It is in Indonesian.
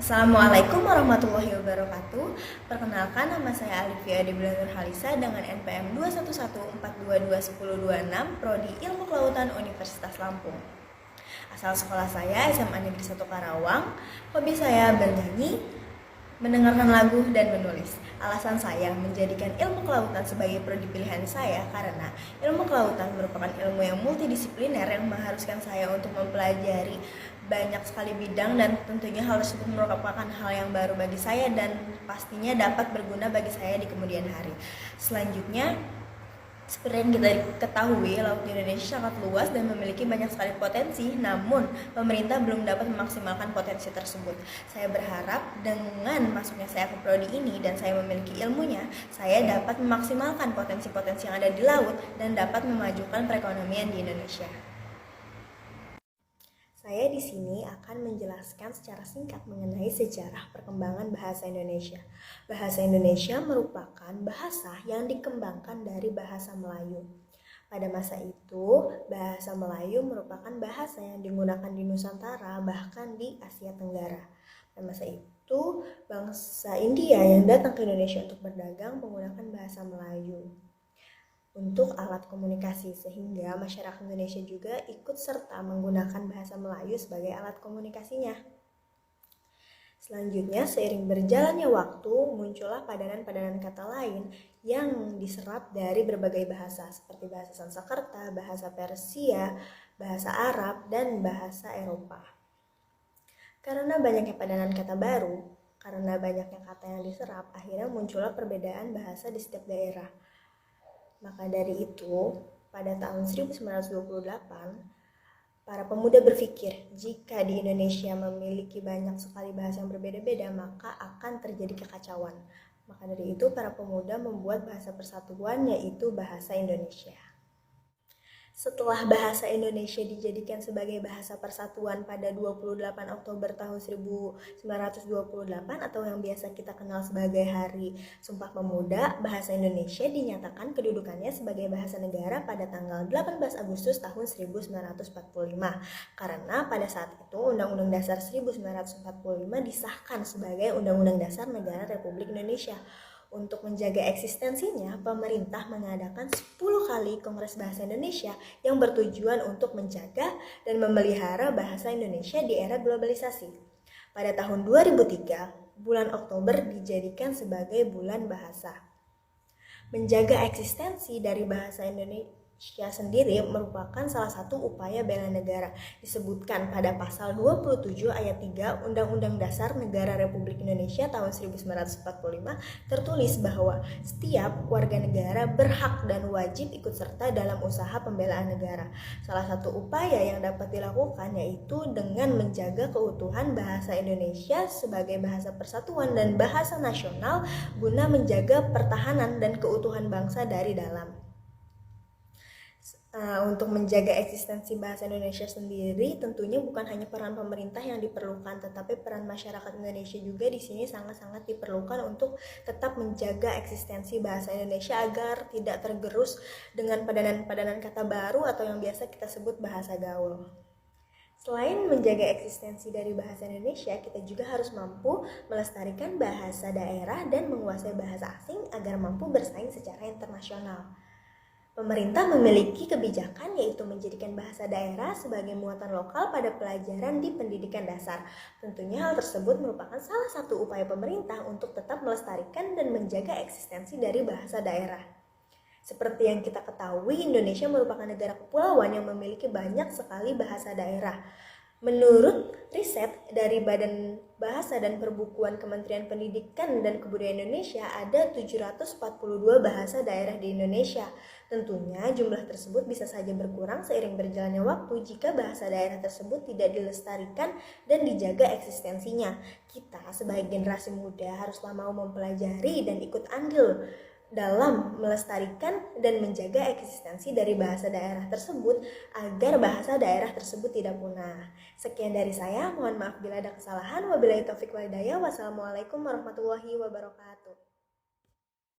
Assalamualaikum warahmatullahi wabarakatuh. Perkenalkan, nama saya Alifia Debila Nurhalisa dengan NPM 211422106, Prodi Ilmu Kelautan Universitas Lampung. Asal sekolah saya SMA Negeri 1 Karawang. Hobi saya bernyanyi, mendengarkan lagu, dan menulis. Alasan saya menjadikan ilmu kelautan sebagai prodi pilihan saya karena ilmu kelautan merupakan ilmu yang multidisipliner yang mengharuskan saya untuk mempelajari banyak sekali bidang, dan tentunya hal tersebut merupakan hal yang baru bagi saya dan pastinya dapat berguna bagi saya di kemudian hari. Selanjutnya, seperti yang kita ketahui, laut di Indonesia sangat luas dan memiliki banyak sekali potensi, namun pemerintah belum dapat memaksimalkan potensi tersebut. Saya berharap dengan masuknya saya ke prodi ini dan saya memiliki ilmunya, saya dapat memaksimalkan potensi-potensi yang ada di laut dan dapat memajukan perekonomian di Indonesia. Saya di sini akan menjelaskan secara singkat mengenai sejarah perkembangan bahasa Indonesia. Bahasa Indonesia merupakan bahasa yang dikembangkan dari bahasa Melayu. Pada masa itu, bahasa Melayu merupakan bahasa yang digunakan di Nusantara, bahkan di Asia Tenggara. Pada masa itu, bangsa India yang datang ke Indonesia untuk berdagang menggunakan bahasa Melayu untuk alat komunikasi, sehingga masyarakat Indonesia juga ikut serta menggunakan bahasa Melayu sebagai alat komunikasinya. Selanjutnya, seiring berjalannya waktu, muncullah padanan-padanan kata lain yang diserap dari berbagai bahasa, seperti bahasa Sanskerta, bahasa Persia, bahasa Arab, dan bahasa Eropa. Karena banyaknya padanan kata baru, karena banyaknya kata yang diserap, akhirnya muncullah perbedaan bahasa di setiap daerah. Maka dari itu, pada tahun 1928, para pemuda berpikir jika di Indonesia memiliki banyak sekali bahasa yang berbeda-beda, maka akan terjadi kekacauan. Maka dari itu, para pemuda membuat bahasa persatuan, yaitu bahasa Indonesia. Setelah bahasa Indonesia dijadikan sebagai bahasa persatuan pada 28 Oktober tahun 1928 atau yang biasa kita kenal sebagai Hari Sumpah Pemuda, bahasa Indonesia dinyatakan kedudukannya sebagai bahasa negara pada tanggal 18 Agustus tahun 1945. Karena pada saat itu Undang-Undang Dasar 1945 disahkan sebagai Undang-Undang Dasar Negara Republik Indonesia. Untuk menjaga eksistensinya, pemerintah mengadakan 10 kali Kongres Bahasa Indonesia yang bertujuan untuk menjaga dan memelihara bahasa Indonesia di era globalisasi. Pada tahun 2003, bulan Oktober dijadikan sebagai bulan bahasa. Menjaga eksistensi dari bahasa Indonesia sendiri merupakan salah satu upaya bela negara. Disebutkan pada pasal 27 ayat 3 Undang-Undang Dasar Negara Republik Indonesia tahun 1945 tertulis bahwa setiap warga negara berhak dan wajib ikut serta dalam usaha pembelaan negara. Salah satu upaya yang dapat dilakukan yaitu dengan menjaga keutuhan bahasa Indonesia sebagai bahasa persatuan dan bahasa nasional guna menjaga pertahanan dan keutuhan bangsa dari dalam. Untuk menjaga eksistensi bahasa Indonesia sendiri, tentunya bukan hanya peran pemerintah yang diperlukan, tetapi peran masyarakat Indonesia juga di sini sangat-sangat diperlukan untuk tetap menjaga eksistensi bahasa Indonesia agar tidak tergerus dengan padanan-padanan kata baru atau yang biasa kita sebut bahasa gaul. Selain menjaga eksistensi dari bahasa Indonesia, kita juga harus mampu melestarikan bahasa daerah dan menguasai bahasa asing agar mampu bersaing secara internasional. Pemerintah memiliki kebijakan yaitu menjadikan bahasa daerah sebagai muatan lokal pada pelajaran di pendidikan dasar. Tentunya hal tersebut merupakan salah satu upaya pemerintah untuk tetap melestarikan dan menjaga eksistensi dari bahasa daerah. Seperti yang kita ketahui, Indonesia merupakan negara kepulauan yang memiliki banyak sekali bahasa daerah. Menurut riset dari Badan Bahasa dan Perbukuan Kementerian Pendidikan dan Kebudayaan Indonesia, ada 742 bahasa daerah di Indonesia. Tentunya jumlah tersebut bisa saja berkurang seiring berjalannya waktu jika bahasa daerah tersebut tidak dilestarikan dan dijaga eksistensinya. Kita sebagai generasi muda haruslah mau mempelajari dan ikut andil dalam melestarikan dan menjaga eksistensi dari bahasa daerah tersebut agar bahasa daerah tersebut tidak punah. Sekian dari saya, mohon maaf bila ada kesalahan. Wabillahi taufiq wal hidayah. Wassalamualaikum warahmatullahi wabarakatuh.